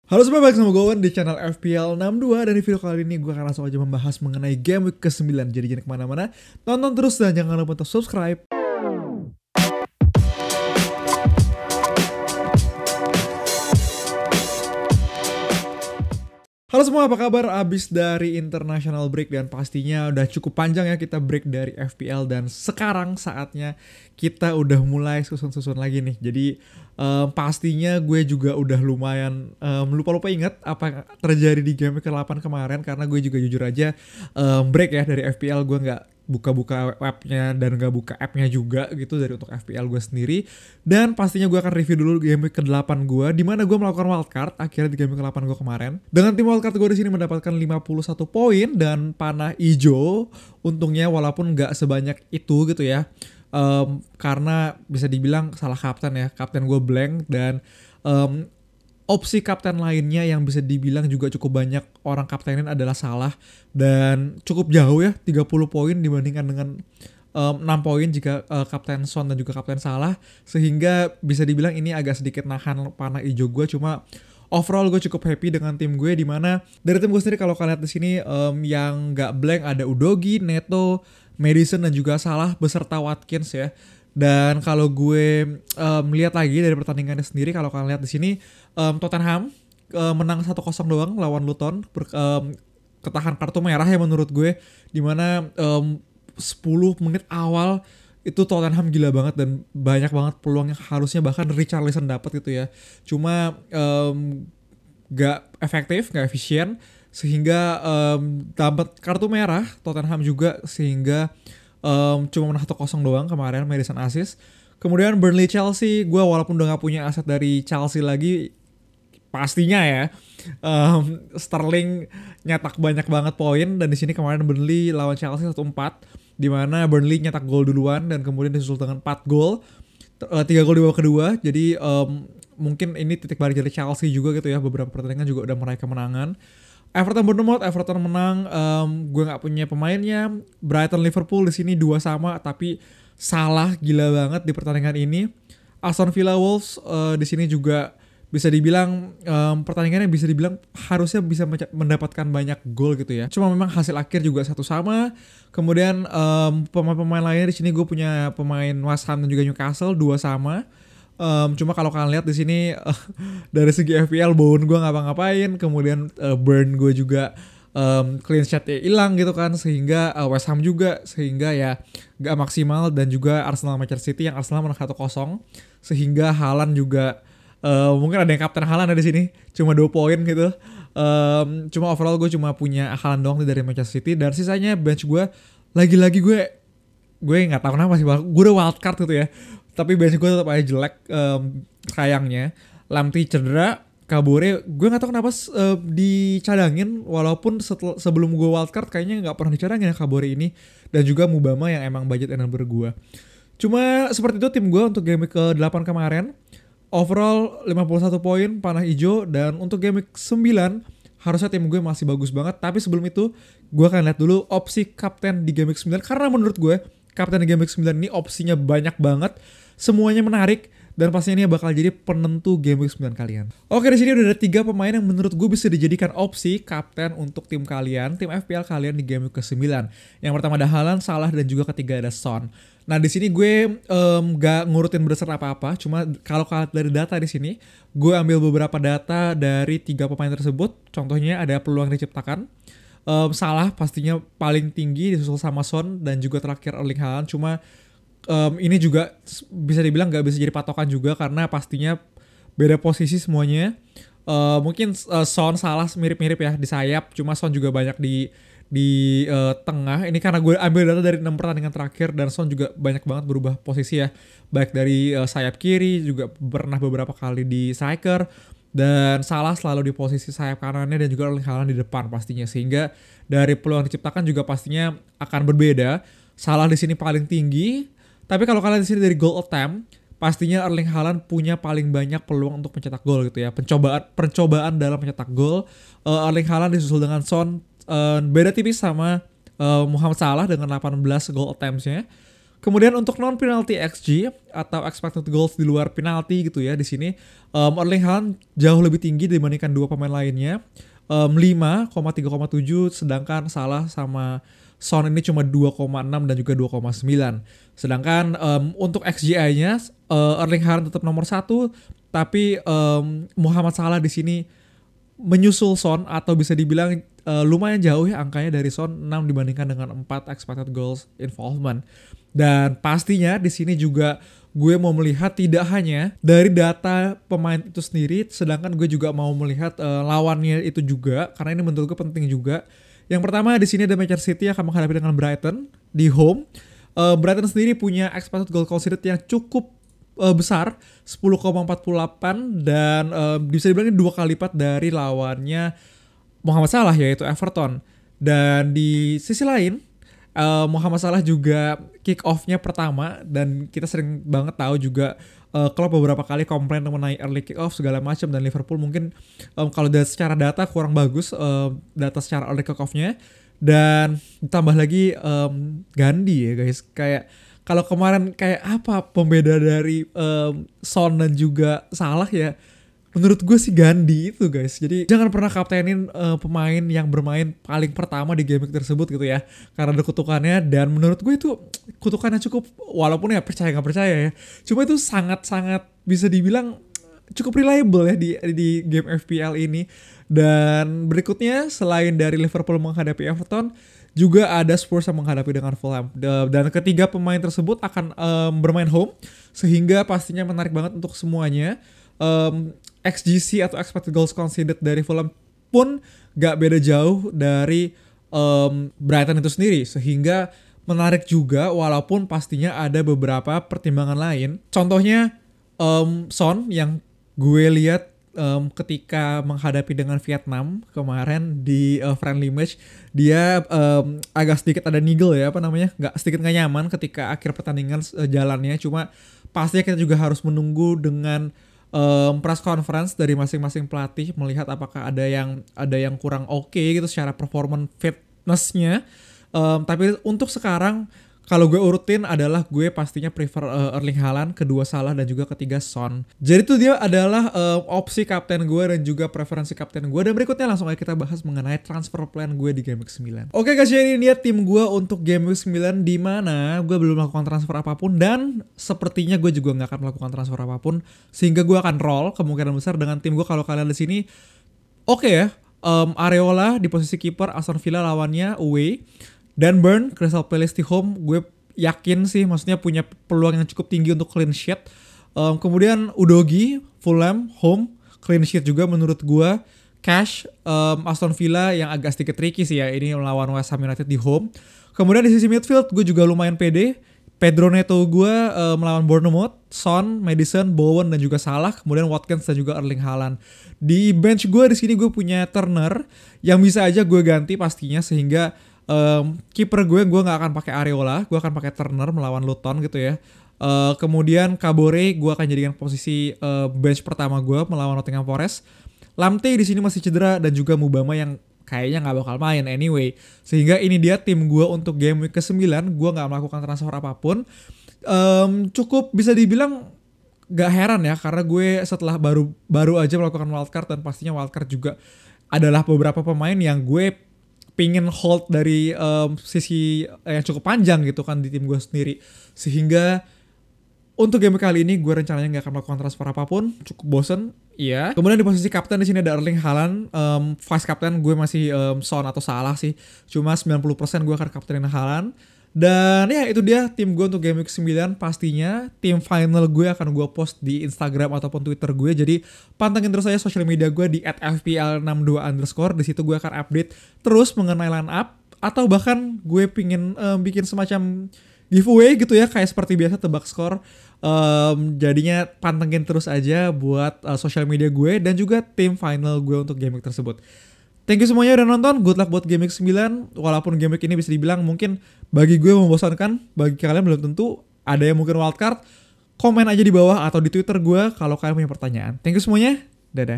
Halo semua, balik sama gue Owen di channel FPL 62. Dan di video kali ini gue akan langsung aja membahas mengenai game week ke-9. Jadi jangan kemana-mana, tonton terus dan jangan lupa untuk subscribe. Halo semua, apa kabar? Abis dari international break dan pastinya udah cukup panjang ya kita break dari FPL. Dan sekarang saatnya kita udah mulai susun-susun lagi nih. Jadi pastinya gue juga udah lumayan lupa-lupa inget apa yang terjadi di game ke-8 kemarin. Karena gue juga jujur aja break ya dari FPL, gue nggak buka-buka webnya dan gak buka appnya juga gitu dari untuk FPL gue sendiri. Dan pastinya gue akan review dulu game week ke-8 gue, dimana gue melakukan wildcard akhirnya di game week ke-8 gue kemarin. Dengan tim wildcard gue di sini mendapatkan 51 poin dan panah hijau untungnya, walaupun gak sebanyak itu gitu ya. Karena bisa dibilang salah kapten ya, kapten gue blank. Dan opsi kapten lainnya yang bisa dibilang juga cukup banyak orang kaptenin adalah Salah. Dan cukup jauh ya, 30 poin dibandingkan dengan 6 poin jika kapten Son dan juga kapten Salah. Sehingga bisa dibilang ini agak sedikit nahan panah hijau gue. Cuma overall gue cukup happy dengan tim gue, dimana dari tim gue sendiri kalau kalian lihat di sini yang nggak blank ada Udogie, Neto, Maddison dan juga Salah beserta Watkins ya. Dan kalau gue melihat lagi dari pertandingannya sendiri, kalau kalian lihat di sini Tottenham menang 1-0 doang lawan Luton, ketahan kartu merah ya menurut gue, dimana 10 menit awal itu Tottenham gila banget dan banyak banget peluang yang harusnya bahkan Richarlison dapat gitu ya. Cuma gak efektif, gak efisien, sehingga dapat kartu merah Tottenham juga, sehingga cuma menang 1-0 doang kemarin, Maddison assist. Kemudian Burnley Chelsea, gue walaupun udah gak punya aset dari Chelsea lagi, pastinya ya Sterling nyetak banyak banget poin. Dan di sini kemarin Burnley lawan Chelsea 1-4, dimana Burnley nyetak gol duluan dan kemudian disusul dengan 4 gol, 3 gol di babak kedua. Jadi mungkin ini titik balik dari Chelsea juga gitu ya, beberapa pertandingan juga udah meraih kemenangan. Everton Bournemouth, Everton menang, gue nggak punya pemainnya. Brighton Liverpool di sini 2 sama, tapi Salah gila banget di pertandingan ini. Aston Villa Wolves di sini juga bisa dibilang pertandingannya bisa dibilang harusnya bisa mendapatkan banyak gol gitu ya. Cuma memang hasil akhir juga 1 sama. Kemudian pemain-pemain lainnya di sini gue punya pemain West Ham dan juga Newcastle 2 sama. Cuma kalau kalian lihat di sini dari segi FPL Bowen gue ngapa-ngapain, kemudian Burn gue juga clean sheet-nya hilang gitu kan, sehingga West Ham juga, sehingga ya gak maksimal. Dan juga Arsenal Manchester City yang Arsenal menang 1-0, sehingga Haaland juga mungkin ada yang kapten Haaland di sini cuma 2 poin gitu. Cuma overall gue cuma punya Haaland doang dari Manchester City, dan sisanya bench gue lagi-lagi gue nggak tahu kenapa sih, gue udah wildcard gitu ya, tapi bench gue tetap aja jelek. Sayangnya Lamptey cedera, Kabore gue nggak tahu kenapa dicadangin, walaupun sebelum gue wildcard kayaknya nggak pernah dicadangin ya Kabore ini. Dan juga Mubama yang emang budget enabler gue. Cuma seperti itu tim gue untuk game week ke-8 kemarin. Overall 51 poin, panah hijau. Dan untuk game week 9 harusnya tim gue masih bagus banget. Tapi sebelum itu gue akan lihat dulu opsi kapten di game week 9, karena menurut gue kapten di game week 9 ini opsinya banyak banget, semuanya menarik, dan pastinya ini bakal jadi penentu game week 9 kalian. Oke, di sini udah ada 3 pemain yang menurut gue bisa dijadikan opsi kapten untuk tim kalian, tim FPL kalian di game week ke-9. Yang pertama ada Haaland, Salah, dan juga ketiga ada Son. Nah, di sini gue gak ngurutin berdasar apa-apa, cuma kalau kalian dari data di sini, gue ambil beberapa data dari 3 pemain tersebut. Contohnya ada peluang diciptakan. Salah pastinya paling tinggi, disusul sama Son, dan juga terakhir Erling Haaland. Cuma ini juga bisa dibilang gak bisa jadi patokan juga, karena pastinya beda posisi semuanya. Mungkin Son, Salah mirip-mirip ya di sayap, cuma Son juga banyak di tengah. Ini karena gue ambil data dari 6 pertandingan terakhir, dan Son juga banyak banget berubah posisi ya, baik dari sayap kiri, juga pernah beberapa kali di striker, dan Salah selalu di posisi sayap kanannya, dan juga Erling Haaland di depan pastinya. Sehingga dari peluang diciptakan juga pastinya akan berbeda. Salah di sini paling tinggi. Tapi kalau kalian di sini dari goal attempt, pastinya Erling Haaland punya paling banyak peluang untuk mencetak gol gitu ya. Percobaan dalam mencetak gol, Erling Haaland disusul dengan Son, beda tipis sama Muhammad Salah dengan 18 goal attempts-nya. Kemudian untuk non penalty XG atau expected goals di luar penalti gitu ya, di sini Erling Haaland jauh lebih tinggi dibandingkan dua pemain lainnya. 5,3,7, sedangkan Salah sama Son ini cuma 2,6 dan juga 2,9. Sedangkan untuk XGI-nya Erling Haaland tetap nomor 1, tapi Muhammad Salah di sini menyusul Son, atau bisa dibilang lumayan jauh ya angkanya dari Son, 6 dibandingkan dengan 4 expected goals involvement. Dan pastinya di sini juga gue mau melihat tidak hanya dari data pemain itu sendiri, sedangkan gue juga mau melihat lawannya itu juga, karena ini menurut gue penting juga. Yang pertama di sini ada Manchester City yang akan menghadapi dengan Brighton di home. Brighton sendiri punya expected goal conceded yang cukup besar, 10,48, dan bisa dibilang ini 2 kali lipat dari lawannya Muhammad Salah yaitu Everton. Dan di sisi lain Muhammad Salah juga kick off-nya pertama, dan kita sering banget tahu juga Klopp beberapa kali komplain mengenai early kick off segala macam, dan Liverpool mungkin kalau dari secara data kurang bagus data secara early kick off-nya. Dan ditambah lagi Gandhi ya guys, kayak kalau kemarin kayak apa pembeda dari Son dan juga Salah ya, menurut gue sih Gandhi itu guys. Jadi jangan pernah kaptenin pemain yang bermain paling pertama di game tersebut gitu ya, karena ada kutukannya. Dan menurut gue itu kutukannya cukup, walaupun ya percaya nggak percaya ya, cuma itu sangat-sangat bisa dibilang cukup reliable ya di game FPL ini. Dan berikutnya selain dari Liverpool menghadapi Everton, juga ada Spurs yang menghadapi dengan Fulham. Dan ketiga pemain tersebut akan bermain home, sehingga pastinya menarik banget untuk semuanya. XGC atau expected goals conceded dari Fulham pun gak beda jauh dari Brighton itu sendiri, sehingga menarik juga, walaupun pastinya ada beberapa pertimbangan lain. Contohnya Son yang gue lihat ketika menghadapi dengan Vietnam kemarin di friendly match, dia agak sedikit ada niggle ya, gak nyaman ketika akhir pertandingan jalannya. Cuma pastinya kita juga harus menunggu dengan press conference dari masing-masing pelatih, melihat apakah ada yang kurang oke gitu secara performance fitnessnya. Tapi untuk sekarang kalau gue urutin adalah gue pastinya prefer Erling Haaland, kedua Salah, dan juga ketiga Son. Jadi itu dia adalah opsi kapten gue dan juga preferensi kapten gue. Dan berikutnya langsung aja kita bahas mengenai transfer plan gue di Game Week 9. Oke guys, jadi ini dia tim gue untuk Game Week 9, di mana gue belum melakukan transfer apapun, dan sepertinya gue juga nggak akan melakukan transfer apapun, sehingga gue akan roll kemungkinan besar dengan tim gue. Kalau kalian di sini oke ya, Areola di posisi kiper, Aston Villa lawannya away. Dan Burn, Crystal Palace di home, gue yakin sih, maksudnya punya peluang yang cukup tinggi untuk clean sheet. Kemudian Udogie, Fulham, home, clean sheet juga menurut gue. Cash, Aston Villa yang agak sedikit tricky sih ya, ini melawan West Ham United di home. Kemudian di sisi midfield, gue juga lumayan pede. Pedro Neto gue melawan Bournemouth, Son, Maddison, Bowen, dan juga Salah. Kemudian Watkins dan juga Erling Haaland. Di bench gue di sini gue punya Turner, yang bisa aja gue ganti pastinya, sehingga kiper gue nggak akan pakai Areola, gue akan pakai Turner melawan Luton gitu ya. Kemudian Kabore gue akan jadikan posisi bench pertama gue melawan Nottingham Forest. Lamte di sini masih cedera, dan juga Mubama yang kayaknya nggak bakal main anyway. Sehingga ini dia tim gue untuk game week ke-9, gue nggak melakukan transfer apapun. Cukup bisa dibilang gak heran ya, karena gue setelah baru aja melakukan wildcard, dan pastinya wildcard juga adalah beberapa pemain yang gue pingin hold dari sisi yang cukup panjang gitu kan di tim gue sendiri. Sehingga untuk game kali ini gue rencananya nggak akan melakukan transfer apapun, cukup bosen. Iya. Kemudian di posisi kapten di sini ada Erling Haaland. Vice kapten gue masih Son atau Salah sih. Cuma 90% gue akan kaptenin Haaland. Dan ya itu dia tim gue untuk Game Week 9. Pastinya tim final gue akan gue post di Instagram ataupun Twitter gue. Jadi pantengin terus aja sosial media gue di @fpl62_. Di situ gue akan update terus mengenai line up, atau bahkan gue pingin bikin semacam giveaway gitu ya, kayak seperti biasa tebak skor. Jadinya pantengin terus aja buat sosial media gue dan juga tim final gue untuk game week tersebut. Thank you semuanya udah nonton. Good luck buat game week 9. Walaupun game week ini bisa dibilang mungkin bagi gue membosankan, bagi kalian belum tentu. Ada yang mungkin wildcard. Komen aja di bawah atau di Twitter gue kalau kalian punya pertanyaan. Thank you semuanya. Dadah.